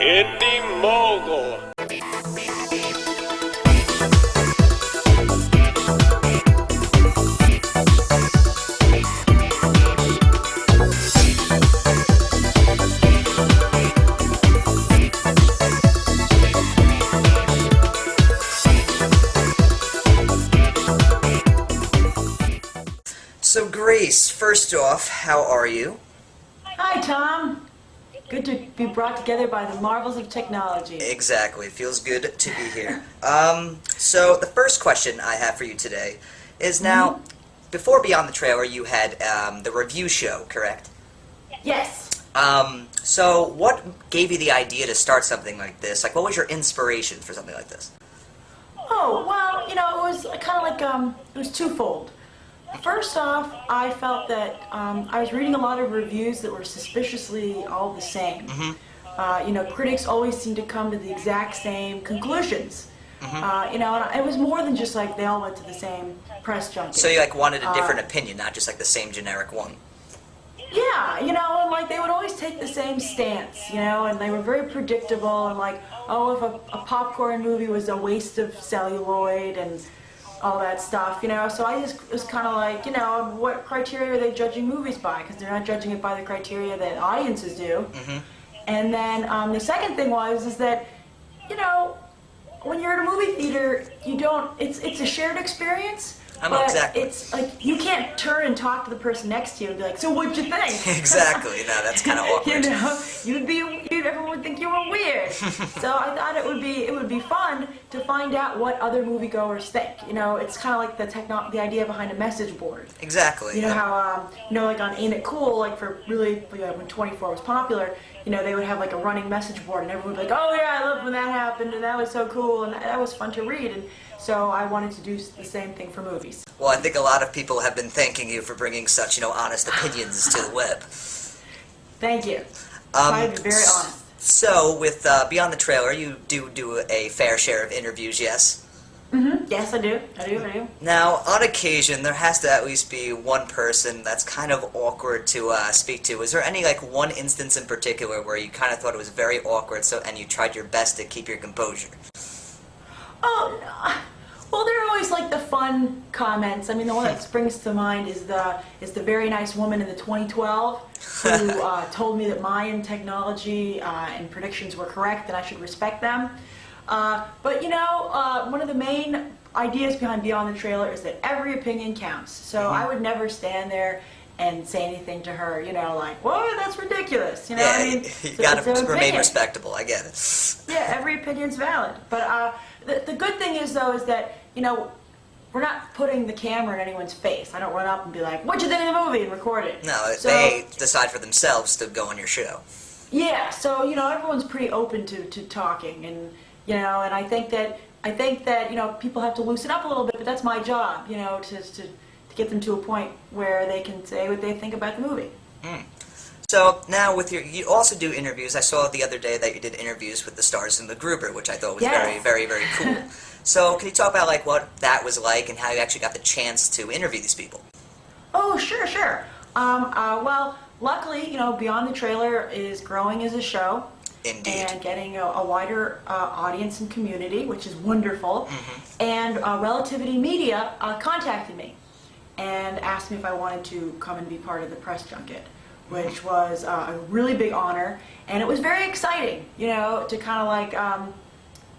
Indie Mogul. So Grace, first off, how are you? Hi, Tom. Good to be brought together by the marvels of technology. Exactly. It feels good to be here. So the first question I have for you today is now, before Beyond the Trailer, you had the review show, correct? Yes. So what gave you the idea to start something like this? Like, what was your inspiration for something like this? Oh, well, you know, it was kind of like, it was twofold. First off, I felt that I was reading a lot of reviews that were suspiciously all the same. You know, critics always seem to come to the exact same conclusions. You know, and it was more than just like they all went to the same press junket. So you like wanted a different opinion, not just like the same generic one. Yeah, you know, and like they would always take the same stance, you know, and they were very predictable and like, oh, if a popcorn movie was a waste of celluloid and all that stuff, you know, so I just was kind of like, you know, what criteria are they judging movies by? Because they're not judging it by the criteria that audiences do. And then the second thing is that, you know, when you're at a movie theater, you don't, it's a shared experience. But exactly. It's like, you can't turn and talk to the person next to you and be like, so what'd you think? Exactly. No, that's kind of awkward. You know, everyone would think you were weird. So I thought it would be fun to find out what other moviegoers think. You know, it's kind of like the idea behind a message board. Exactly. You know how, you know, like on Ain't It Cool, like for really, when 24 was popular, you know, they would have like a running message board and everyone would be like, oh yeah, I loved when that happened and that was so cool and that was fun to read. And so I wanted to do the same thing for movies. Well, I think a lot of people have been thanking you for bringing such, you know, honest opinions to the web. Thank you. Try to be very honest. So, with Beyond the Trailer, you do a fair share of interviews, yes? Yes, I do. Now, on occasion, there has to at least be one person that's kind of awkward to speak to. Is there any, like, one instance in particular where you kind of thought it was very awkward, and you tried your best to keep your composure? Oh, no. Well, there are always like the fun comments. I mean, the one that springs to mind is the very nice woman in the 2012 who told me that Mayan technology and predictions were correct and I should respect them. But you know, one of the main ideas behind Beyond the Trailer is that every opinion counts. So I would never stand there and say anything to her, you know, like, whoa, that's ridiculous. You know what I mean? You gotta remain respectable. I get it. Yeah, every opinion's valid. But the good thing is, though, is that, you know, we're not putting the camera in anyone's face. I don't run up and be like, what'd you think of the movie, and record it. No, they decide for themselves to go on your show. Yeah, so, you know, everyone's pretty open to talking, and, you know, and I think that, you know, people have to loosen up a little bit, but that's my job, you know, to get them to a point where they can say what they think about the movie. So now you also do interviews. I saw the other day that you did interviews with the stars in the Gruber, which I thought was very, very, very cool. So can you talk about like what that was like and how you actually got the chance to interview these people? Oh, sure. Well, luckily, you know, Beyond the Trailer is growing as a show. Indeed. And getting a wider audience and community, which is wonderful. And Relativity Media contacted me and asked me if I wanted to come and be part of the press junket, which was a really big honor, and it was very exciting, you know, to kind of like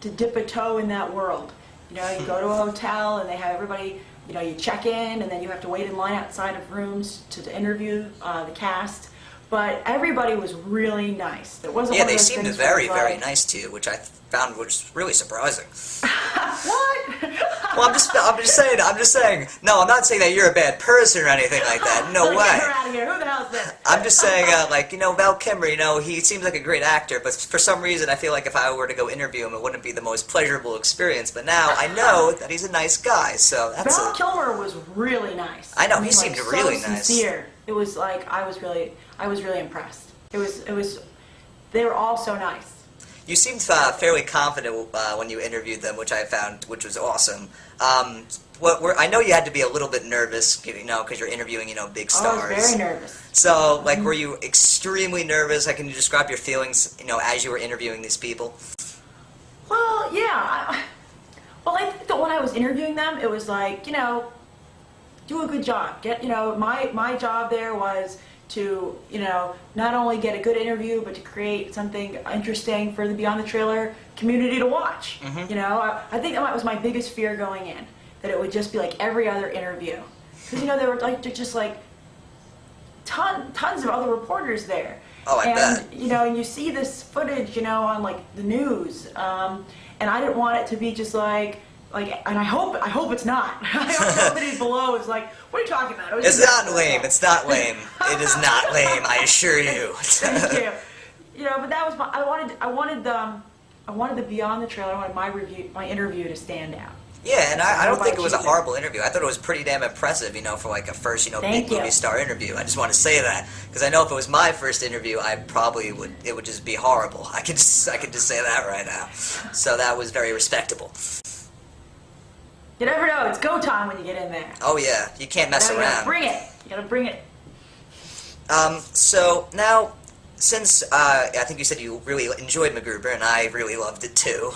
to dip a toe in that world. You know, you go to a hotel and they have everybody, you know, you check in and then you have to wait in line outside of rooms to interview the cast. But everybody was really nice. It wasn't. Yeah, one of they those seemed things very, where very nice to you, which I found was really surprising. What? Well, I'm just saying. No, I'm not saying that you're a bad person or anything like that. No way. Get her out of here. Who the hell's this? I'm just saying, like, you know, Val Kilmer, you know, he seems like a great actor, but for some reason I feel like if I were to go interview him, it wouldn't be the most pleasurable experience. But now I know that he's a nice guy, so that's Val Kilmer was really nice. I know, he was, seemed like, really so nice. Sincere. It was like I was really impressed. They were all so nice. You seemed fairly confident when you interviewed them, which I found, which was awesome. I know you had to be a little bit nervous, you know, because you're interviewing, you know, big stars. I was very nervous. So, like, were you extremely nervous? Like, can you describe your feelings, you know, as you were interviewing these people? Well, yeah. Well, I think that when I was interviewing them, it was like, you know, do a good job. You know, my job there was to, you know, not only get a good interview, but to create something interesting for the Beyond the Trailer community to watch. You know, I think that was my biggest fear going in, that it would just be like every other interview. Because, you know, there were like just like tons of other reporters there. Oh, I bet. And, you know, and you see this footage, you know, on like the news, and I didn't want it to be just like, and I hope it's not. I hope somebody below is like, what are you talking about? It's not lame. It's not lame. It is not lame. I assure you. Thank you. You know, but that was I wanted the Beyond the Trailer. I wanted my interview to stand out. Yeah, and I don't think it was a horrible interview. I thought it was pretty damn impressive, you know, for like a first, you know, big movie star interview. I just want to say that because I know if it was my first interview, I probably would. It would just be horrible. I could just say that right now. So that was very respectable. You never know. It's go time when you get in there. Oh yeah, you can't mess around. You gotta bring it. You gotta bring it. So now, since I think you said you really enjoyed MacGruber, and I really loved it too.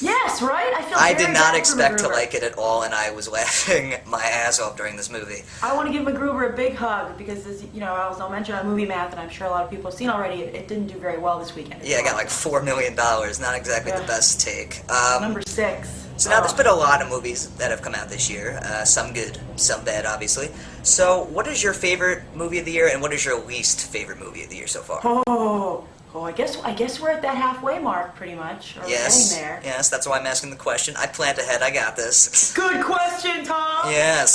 Yes, right? I did not expect to like it at all, and I was laughing my ass off during this movie. I want to give MacGruber a big hug because, as you know, I'll mention on Movie Math, and I'm sure a lot of people have seen already, it didn't do very well this weekend. Yeah, I got like $4 million. Not exactly the best take. Number 6. So now there's been a lot of movies that have come out this year. Some good, some bad, obviously. So what is your favorite movie of the year, and what is your least favorite movie of the year so far? I guess we're at that halfway mark, pretty much. Or Yes. We're getting there. Yes, that's why I'm asking the question. I planned ahead. I got this. Good question, Tom. Yes.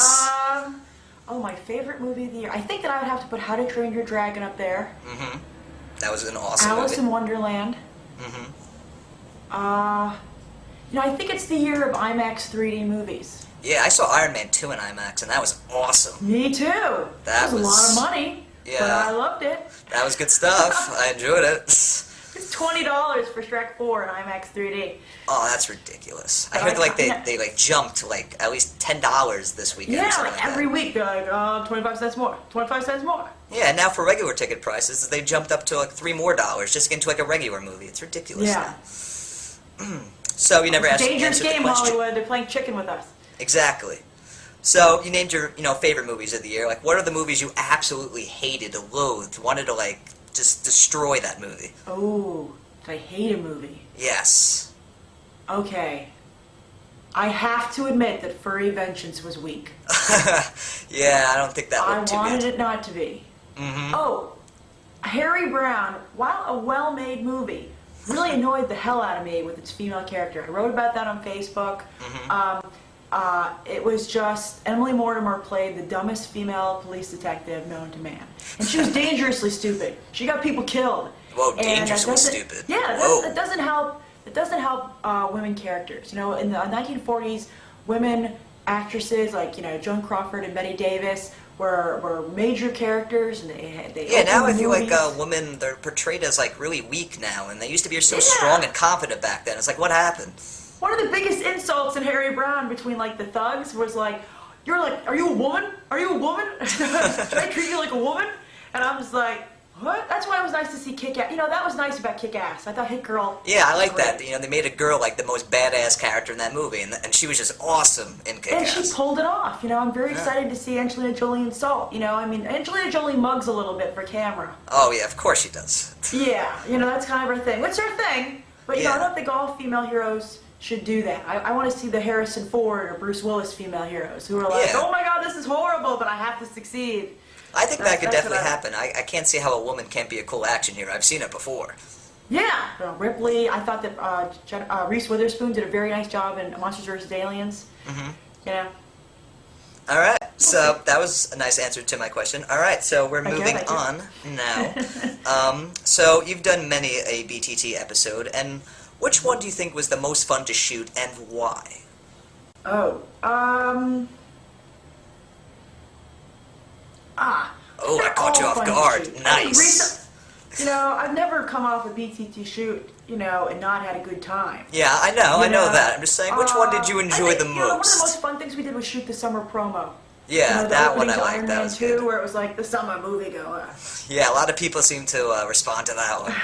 My favorite movie of the year. I think that I would have to put How to Train Your Dragon up there. Mm-hmm. That was an awesome Alice movie. in Wonderland. Mm-hmm. You know, I think it's the year of IMAX 3D movies. Yeah, I saw Iron Man 2 in IMAX, and that was awesome. Me too. That was a lot of money. Yeah. But I loved it. That was good stuff. I enjoyed it. It's $20 for Shrek 4 in IMAX 3D. Oh, that's ridiculous. I heard like they like jumped like at least $10 this weekend. Yeah, or something like every week they're like, 25 cents more, 25 cents more. Yeah, and now for regular ticket prices, they jumped up to like $3 more just to get into like a regular movie. It's ridiculous. Yeah. So you never answered the Dangerous game, question. Hollywood. They're playing chicken with us. Exactly. So you named your, you know, favorite movies of the year. Like, what are the movies you absolutely hated, loathed, wanted to like just destroy that movie? Oh, I hate a movie. Yes. Okay. I have to admit that Furry Vengeance was weak. Yeah, I don't think that looked too good. I wanted it not to be. Mm-hmm. Oh, Harry Brown, while a well-made movie, really annoyed the hell out of me with its female character. I wrote about that on Facebook. Mm-hmm. It was just, Emily Mortimer played the dumbest female police detective known to man. And she was dangerously stupid. She got people killed. Whoa, dangerously stupid. Yeah, that doesn't help. It doesn't help women characters. You know, in the 1940s, women actresses like, you know, Joan Crawford and Bette Davis were major characters, and they yeah. Now I the feel movies. like women, they're portrayed as like really weak now, and they used to be so strong and confident back then. It's like, what happened? One of the biggest insults in Harry Brown between like the thugs was like, "You're like, are you a woman? Are you a woman? Should I treat you like a woman?" And I'm just like, what? That's why it was nice to see Kick-Ass. You know, that was nice about Kick-Ass. I thought Hit Girl. Yeah, I like that. You know, they made a girl like the most badass character in that movie, and she was just awesome in Kick-Ass. And she pulled it off. You know, I'm very excited to see Angelina Jolie in Salt. You know, I mean, Angelina Jolie mugs a little bit for camera. Oh yeah, of course she does. Yeah, you know, that's kind of her thing. What's her thing? But you know, I don't think all female heroes should do that. I want to see the Harrison Ford or Bruce Willis female heroes who are like, oh my god, this is horrible, but I have to succeed. I think that could definitely happen. I can't see how a woman can't be a cool action hero. I've seen it before. Yeah, Ripley. I thought that Reese Witherspoon did a very nice job in Monsters vs. Aliens. Mm-hmm. You know. All right, so that was a nice answer to my question. All right, so we're moving on now. So you've done many a BTT episode, and which one do you think was the most fun to shoot, and why? Oh, Oh, I caught you off guard. Nice. You know, I've never come off a BTT shoot, you know, and not had a good time. Yeah, I know that. I'm just saying, which one did you enjoy the You know, one of the most? most fun things we did was shoot the summer promo. Yeah, You know, that one opening I to liked. Iron That Man was 2, good. where it was like the summer moviegoer. Yeah, a lot of people seem to respond to that one.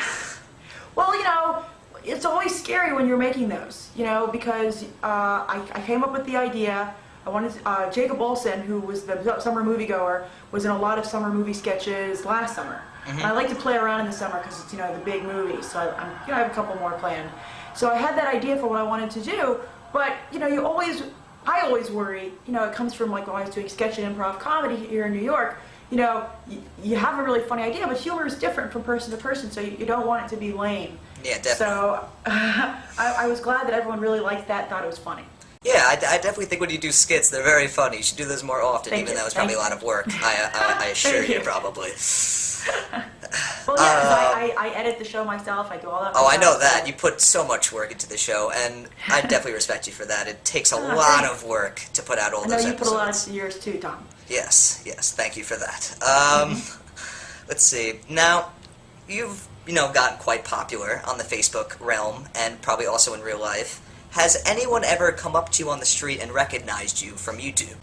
Well, you know, it's always scary when you're making those, you know, because I came up with the idea. I wanted Jacob Olsen, who was the summer moviegoer, was in a lot of summer movie sketches last summer. And I like to play around in the summer because it's, you know, the big movies. So I have a couple more planned. So I had that idea for what I wanted to do, but you know, I always worry. You know, it comes from like when I was doing sketch and improv comedy here in New York. You know, you have a really funny idea, but humor is different from person to person, so you don't want it to be lame. Yeah, definitely. So I was glad that everyone really liked that, thought it was funny. Yeah, I definitely think when you do skits, they're very funny. You should do those more often, Thank even you. though it's probably a lot of work. I assure Thank you, you. probably. Well, yeah, because I edit the show myself, I do all that Oh, I myself, know that. so- You put so much work into the show, and I definitely respect you for that. It takes a lot thanks. of work to put out all I know those you episodes. put a lot into yours too, Tom. Yes, thank you for that. Let's see. Now, you've, you know, gotten quite popular on the Facebook realm, and probably also in real life. Has anyone ever come up to you on the street and recognized you from YouTube?